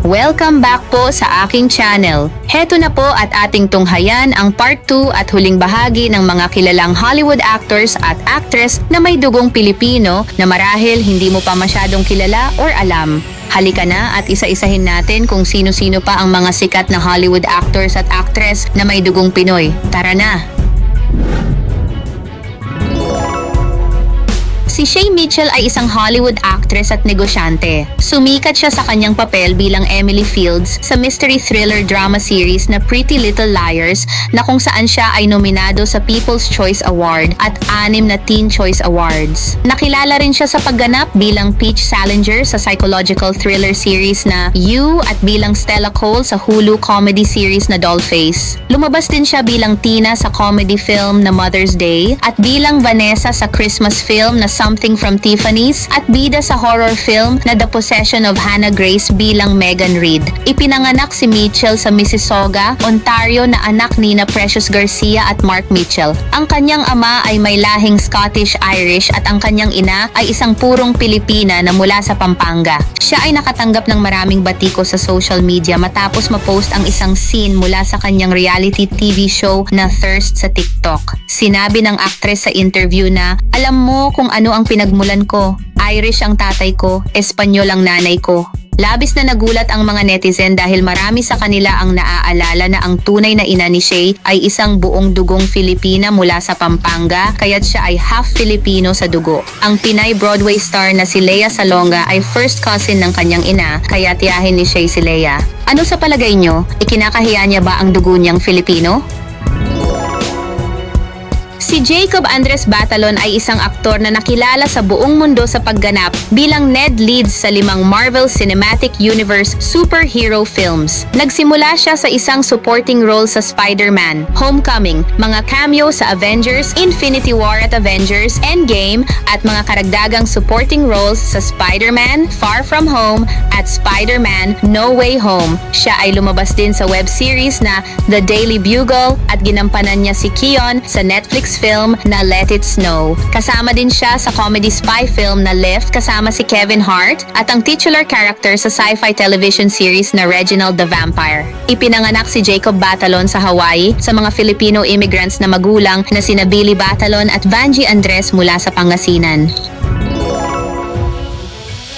Welcome back po sa aking channel. Heto na po at ating tunghayan ang part 2 at huling bahagi ng mga kilalang Hollywood actors at actress na may dugong Pilipino na marahil hindi mo pa masyadong kilala or alam. Halika na at isa-isahin natin kung sino-sino pa ang mga sikat na Hollywood actors at actress na may dugong Pinoy. Tara na! Si Shay Mitchell ay isang Hollywood actress at negosyante. Sumikat siya sa kanyang papel bilang Emily Fields sa mystery thriller drama series na Pretty Little Liars na kung saan siya ay nominado sa People's Choice Award at 6 na Teen Choice Awards. Nakilala rin siya sa pagganap bilang Peach Salinger sa psychological thriller series na You at bilang Stella Cole sa Hulu comedy series na Dollface. Lumabas din siya bilang Tina sa comedy film na Mother's Day at bilang Vanessa sa Christmas film na Something from Tiffany's at bida sa horror film na The Possession of Hannah Grace bilang Megan Reed. Ipinanganak si Mitchell sa Mississauga, Ontario na anak ni na Precious Garcia at Mark Mitchell. Ang kanyang ama ay may lahing Scottish-Irish at ang kanyang ina ay isang purong Pilipina na mula sa Pampanga. Siya ay nakatanggap ng maraming batiko sa social media matapos ma-post ang isang scene mula sa kanyang reality TV show na Thirst sa TikTok. Sinabi ng actress sa interview na, "Alam mo kung ano ang pinagmulan ko. Irish ang tatay ko, Espanyol ang nanay ko." Labis na nagulat ang mga netizen dahil marami sa kanila ang naaalala na ang tunay na ina ni Shay ay isang buong dugong Filipina mula sa Pampanga, kaya't siya ay half Filipino sa dugo. Ang Pinay Broadway star na si Lea Salonga ay first cousin ng kanyang ina, kaya tiyahin ni Shay si Lea. Ano sa palagay nyo? Ikinakahiya niya ba ang dugo niyang Filipino? Si Jacob Andres Batalon ay isang aktor na nakilala sa buong mundo sa pagganap bilang Ned Leeds sa 5 Marvel Cinematic Universe superhero films. Nagsimula siya sa isang supporting role sa Spider-Man, Homecoming, mga cameo sa Avengers, Infinity War at Avengers, Endgame, at mga karagdagang supporting roles sa Spider-Man, Far From Home, at Spider-Man, No Way Home. Siya ay lumabas din sa web series na The Daily Bugle at ginampanan niya si Keon sa Netflix film na Let It Snow. Kasama din siya sa comedy spy film na Lift kasama si Kevin Hart at ang titular character sa sci-fi television series na Reginald the Vampire. Ipinanganak si Jacob Batalon sa Hawaii sa mga Filipino immigrants na magulang na sina Billy Batalon at Vangie Andres mula sa Pangasinan.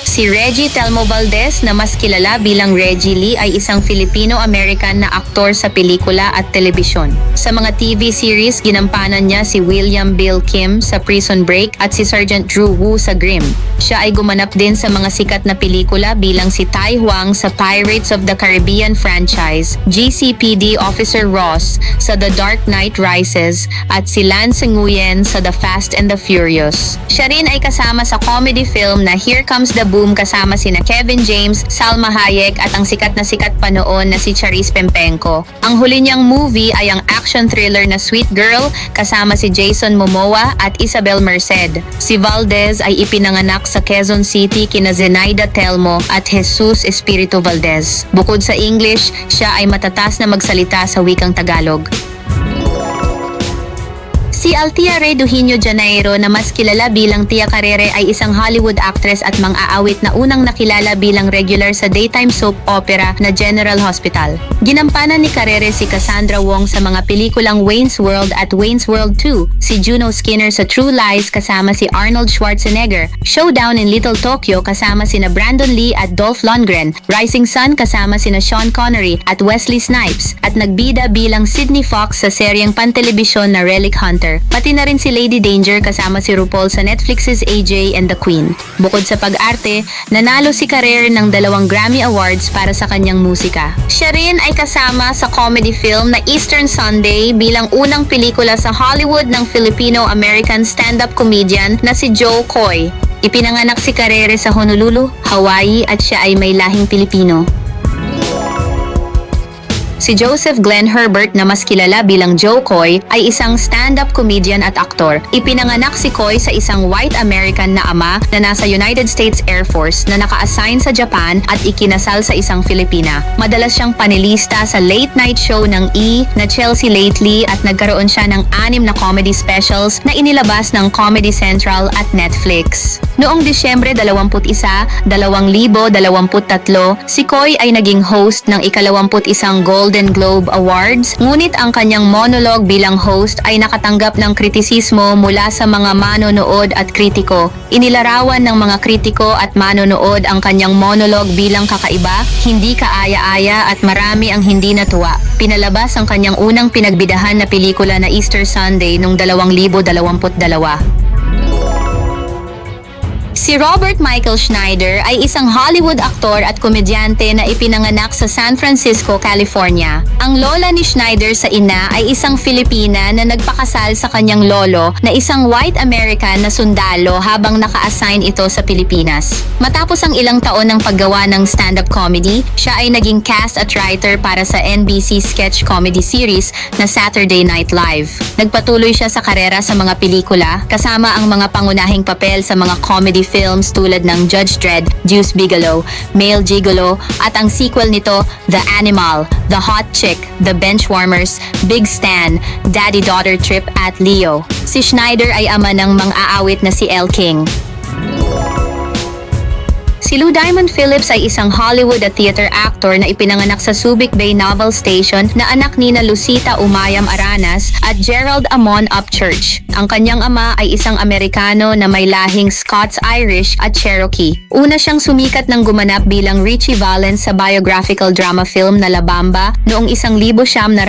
Si Reggie Telmo Valdez na mas kilala bilang Reggie Lee ay isang Filipino-American na aktor sa pelikula at telebisyon. Sa mga TV series, ginampanan niya si William Bill Kim sa Prison Break at si Sergeant Drew Woo sa Grimm. Siya ay gumanap din sa mga sikat na pelikula bilang si Tai Huang sa Pirates of the Caribbean franchise, GCPD Officer Ross sa The Dark Knight Rises at si Lance Nguyen sa The Fast and the Furious. Siya rin ay kasama sa comedy film na Here Comes the Boom kasama sina Kevin James, Salma Hayek at ang sikat pa noon na si Charis Pempenko. Ang huli niyang movie ay ang action thriller na Sweet Girl kasama si Jason Momoa at Isabel Merced. Si Valdez ay ipinanganak sa Quezon City kina Zenaida Telmo at Jesus Espiritu Valdez. Bukod sa English, siya ay matatas na magsalita sa wikang Tagalog. Si Althea Reduhino Janeiro na mas kilala bilang Tia Carrere ay isang Hollywood actress at mang-aawit na unang nakilala bilang regular sa daytime soap opera na General Hospital. Ginampanan ni Carrere si Cassandra Wong sa mga pelikulang Wayne's World at Wayne's World 2, si Juno Skinner sa True Lies kasama si Arnold Schwarzenegger, Showdown in Little Tokyo kasama sina Brandon Lee at Dolph Lundgren, Rising Sun kasama sina Sean Connery at Wesley Snipes, at nagbida bilang Sydney Fox sa seryeng pantelebisyon na Relic Hunter. Pati na rin si Lady Danger kasama si RuPaul sa Netflix's AJ and the Queen. Bukod sa pag-arte, nanalo si Carrere ng 2 Grammy Awards para sa kanyang musika. Siya rin ay kasama sa comedy film na Eastern Sunday bilang unang pelikula sa Hollywood ng Filipino-American stand-up comedian na si Joe Coy. Ipinanganak si Carrere sa Honolulu, Hawaii at siya ay may lahing Pilipino. Si Joseph Glenn Herbert na mas kilala bilang Joe Coy ay isang stand-up comedian at aktor. Ipinanganak si Coy sa isang white American na ama na nasa United States Air Force na naka-assign sa Japan at ikinasal sa isang Filipina. Madalas siyang panelista sa late night show ng E! Na Chelsea Lately at nagkaroon siya ng 6 na comedy specials na inilabas ng Comedy Central at Netflix. Noong Disyembre 21, 2023, si Coy ay naging host ng ika-21 Golden Globe Awards, ngunit ang kanyang monologue bilang host ay nakatanggap ng kritisismo mula sa mga manonood at kritiko. Inilarawan ng mga kritiko at manonood ang kanyang monologue bilang kakaiba, hindi kaaya-aya at marami ang hindi natuwa. Pinalabas ang kanyang unang pinagbidahan na pelikula na Easter Sunday noong 2022. Si Robert Michael Schneider ay isang Hollywood aktor at komedyante na ipinanganak sa San Francisco, California. Ang lola ni Schneider sa ina ay isang Filipina na nagpakasal sa kanyang lolo na isang white American na sundalo habang naka-assign ito sa Pilipinas. Matapos ang ilang taon ng paggawa ng stand-up comedy, siya ay naging cast at writer para sa NBC sketch comedy series na Saturday Night Live. Nagpatuloy siya sa karera sa mga pelikula, kasama ang mga pangunahing papel sa mga comedy films tulad ng Judge Dredd, Deuce Bigalow, Male Gigolo, at ang sequel nito, The Animal, The Hot Chick, The Benchwarmers, Big Stan, Daddy-Daughter Trip at Leo. Si Schneider ay ama ng mang-aawit na si Elle King. Si Lou Diamond Phillips ay isang Hollywood at theater actor na ipinanganak sa Subic Bay Naval Station na anak nina Lucita Umayam Aranas at Gerald Amon Upchurch. Ang kanyang ama ay isang Amerikano na may lahing Scots-Irish at Cherokee. Una siyang sumikat ng gumanap bilang Richie Valens sa biographical drama film na La Bamba noong 1987.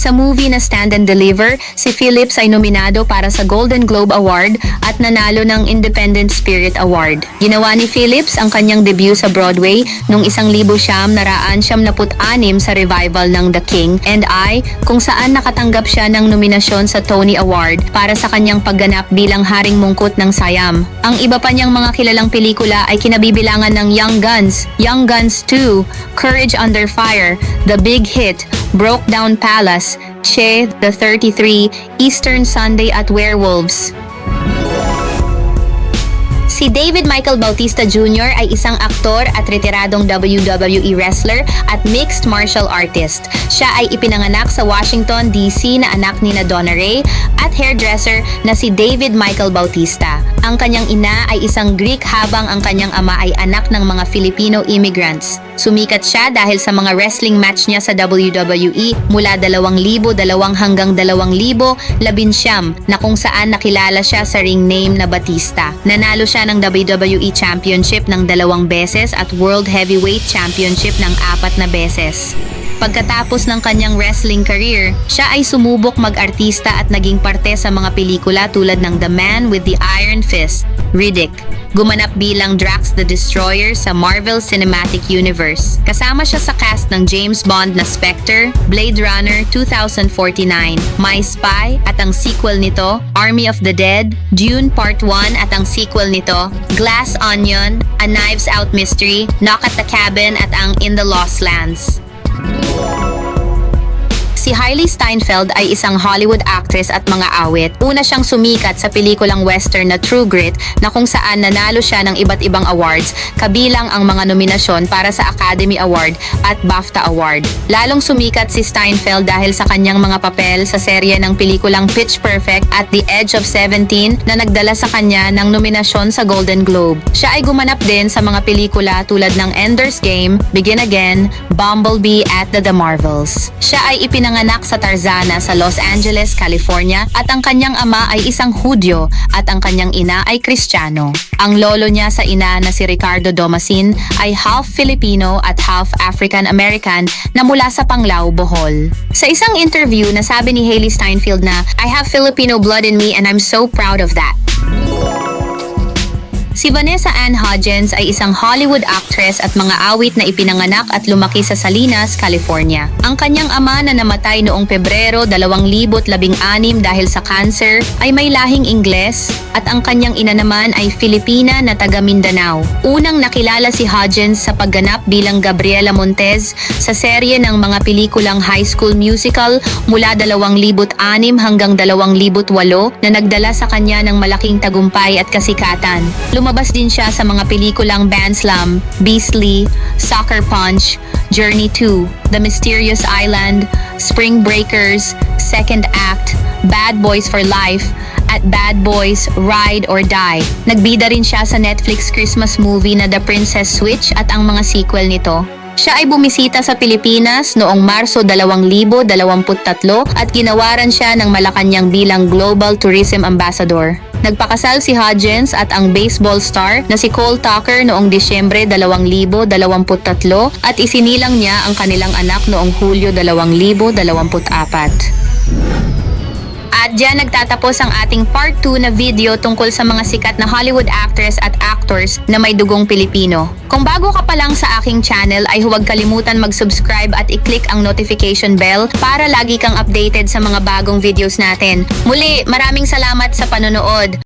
Sa movie na Stand and Deliver, si Phillips ay nominado para sa Golden Globe Award at nanalo ng Independent Spirit Award. Ginawa ni Phillips ang kanyang debut sa Broadway noong 1976 sa revival ng The King and I, kung saan nakatanggap siya ng nominasyon sa Tony Award para sa kanyang pagganap bilang Haring Mungkot ng Siam. Ang iba pa niyang mga kilalang pelikula ay kinabibilangan ng Young Guns, Young Guns 2, Courage Under Fire, The Big Hit, Broke Down Palace, Che, The 33, Eastern Sunday at Werewolves. Si David Michael Bautista Jr. ay isang aktor at retiradong WWE wrestler at mixed martial artist. Siya ay ipinanganak sa Washington, D.C. na anak ni Donna Ray at hairdresser na si David Michael Bautista. Ang kanyang ina ay isang Greek habang ang kanyang ama ay anak ng mga Filipino immigrants. Sumikat siya dahil sa mga wrestling match niya sa WWE mula 2002 hanggang 2019 na kung saan nakilala siya sa ring name na Batista. Nanalo siya ng WWE Championship ng 2 beses at World Heavyweight Championship ng 4 na beses. Pagkatapos ng kanyang wrestling career, siya ay sumubok mag-artista at naging parte sa mga pelikula tulad ng The Man with the Iron Fist, Riddick. Gumanap bilang Drax the Destroyer sa Marvel Cinematic Universe. Kasama siya sa cast ng James Bond na Spectre, Blade Runner 2049, My Spy at ang sequel nito, Army of the Dead, Dune Part 1 at ang sequel nito, Glass Onion, A Knives Out Mystery, Knock at the Cabin at ang In the Lost Lands. Si Hailey Steinfeld ay isang Hollywood actress at mga awit. Una siyang sumikat sa pelikulang western na True Grit na kung saan nanalo siya ng iba't ibang awards, kabilang ang mga nominasyon para sa Academy Award at BAFTA Award. Lalong sumikat si Steinfeld dahil sa kanyang mga papel sa serye ng pelikulang Pitch Perfect at The Edge of 17 na nagdala sa kanya ng nominasyon sa Golden Globe. Siya ay gumanap din sa mga pelikula tulad ng Ender's Game, Begin Again, Bumblebee at The Marvels. Siya ay ipinanganak sa Tarzana sa Los Angeles, California at ang kanyang ama ay isang Hudyo at ang kanyang ina ay Kristiyano. Ang lolo niya sa ina na si Ricardo Domasin ay half Filipino at half African American na mula sa Panglao, Bohol. Sa isang interview, nasabi ni Hailey Steinfeld na, "I have Filipino blood in me and I'm so proud of that." Si Vanessa Ann Hudgens ay isang Hollywood actress at mga awit na ipinanganak at lumaki sa Salinas, California. Ang kanyang ama na namatay noong Pebrero 2016 dahil sa cancer ay may lahing Ingles at ang kanyang ina naman ay Filipina na taga Mindanao. Unang nakilala si Hudgens sa pagganap bilang Gabriela Montez sa serye ng mga pelikulang High School Musical mula 2006 hanggang 2008 na nagdala sa kanya ng malaking tagumpay at kasikatan. Lumabas din siya sa mga pelikulang Bandslam, Beastly, Soccer Punch, Journey 2, The Mysterious Island, Spring Breakers, Second Act, Bad Boys for Life, at Bad Boys Ride or Die. Nagbida rin siya sa Netflix Christmas movie na The Princess Switch at ang mga sequel nito. Siya ay bumisita sa Pilipinas noong Marso 2023 at ginawaran siya ng Malacanang bilang Global Tourism Ambassador. Nagpakasal si Hudgens at ang baseball star na si Cole Tucker noong Disyembre 2023 at isinilang niya ang kanilang anak noong Hulyo 2024. At diyan nagtatapos ang ating part 2 na video tungkol sa mga sikat na Hollywood actress at actors na may dugong Pilipino. Kung bago ka pa lang sa aking channel ay huwag kalimutan mag-subscribe at i-click ang notification bell para lagi kang updated sa mga bagong videos natin. Muli, maraming salamat sa panonood.